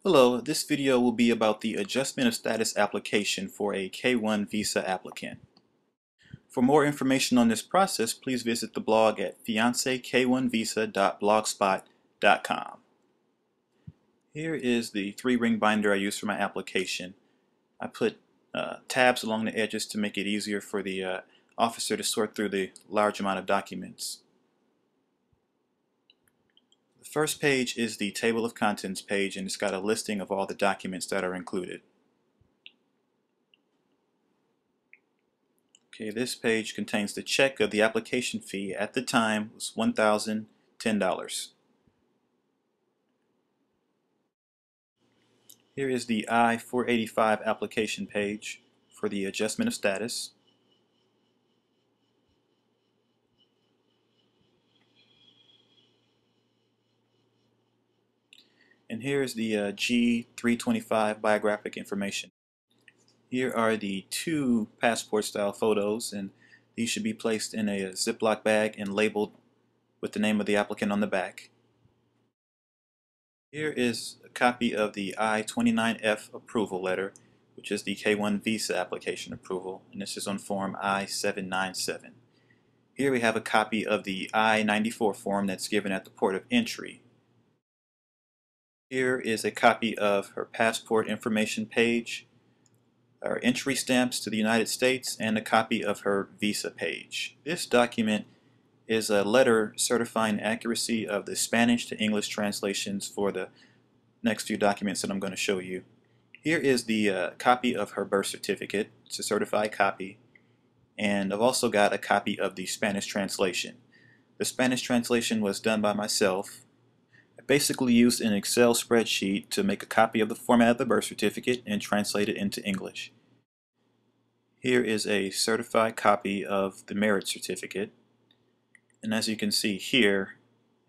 Hello, this video will be about the adjustment of status application for a K-1 visa applicant. For more information on this process, please visit the blog at fiancek1visa.blogspot.com. Here is the 3-ring binder I use for my application. I put tabs along the edges to make it easier for the officer to sort through the large amount of documents. The first page is the table of contents page, and it's got a listing of all the documents that are included. Okay, this page contains the check of the application fee. At the time was $1,010. Here is the I-485 application page for the adjustment of status. And here is the G-325 biographic information. Here are the 2 passport style photos, and these should be placed in a Ziploc bag and labeled with the name of the applicant on the back. Here is a copy of the I-29F approval letter, which is the K-1 visa application approval, and this is on form I-797. Here we have a copy of the I-94 form that's given at the port of entry. Here is a copy of her passport information page, her entry stamps to the United States, and a copy of her visa page. This document is a letter certifying accuracy of the Spanish to English translations for the next few documents that I'm going to show you. Here is the copy of her birth certificate. It's a certified copy, and I've also got a copy of the Spanish translation. The Spanish translation was done by myself. I basically used an Excel spreadsheet to make a copy of the format of the birth certificate and translate it into English. Here is a certified copy of the marriage certificate, and as you can see here,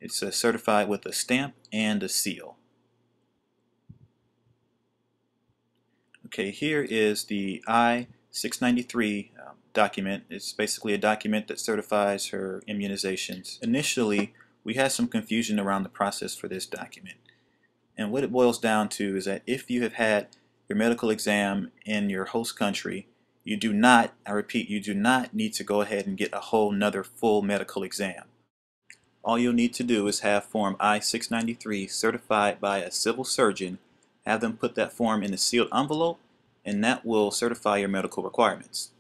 it's certified with a stamp and a seal. Okay, here is the I-693 document. It's basically a document that certifies her immunizations. Initially, we had some confusion around the process for this document, and what it boils down to is that if you have had your medical exam in your host country, you do not, I repeat, you do not need to go ahead and get a whole nother full medical exam. All you'll need to do is have form I-693 certified by a civil surgeon, have them put that form in a sealed envelope, and that will certify your medical requirements.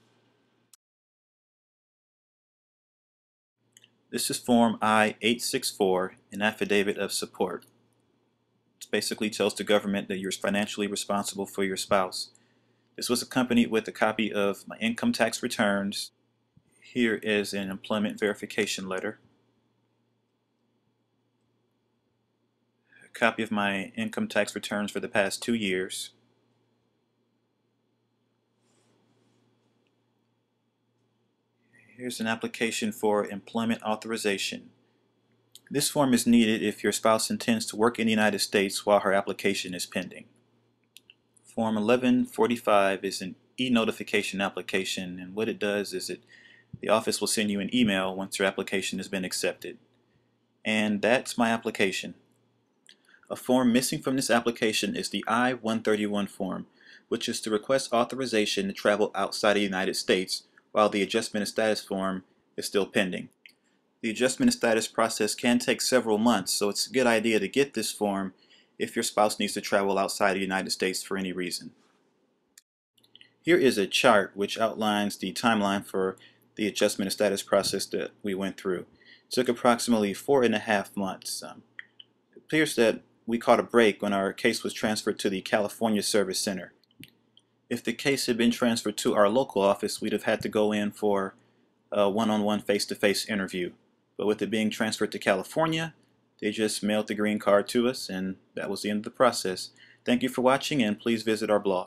This is form I-864, an affidavit of support. It basically tells the government that you're financially responsible for your spouse. This was accompanied with a copy of my income tax returns. Here is an employment verification letter, a copy of my income tax returns for the past 2 years, here's an application for employment authorization. This form is needed if your spouse intends to work in the United States while her application is pending. Form 1145 is an e-notification application, and what it does is the office will send you an email once your application has been accepted. And that's my application. A form missing from this application is the I-131 form, which is to request authorization to travel outside of the United States while the adjustment of status form is still pending. The adjustment of status process can take several months, so it's a good idea to get this form if your spouse needs to travel outside of the United States for any reason. Here is a chart which outlines the timeline for the adjustment of status process that we went through. It took approximately 4.5 months. It appears that we caught a break when our case was transferred to the California Service Center. If the case had been transferred to our local office, we'd have had to go in for a one-on-one face-to-face interview. But with it being transferred to California, they just mailed the green card to us, and that was the end of the process. Thank you for watching, and please visit our blog.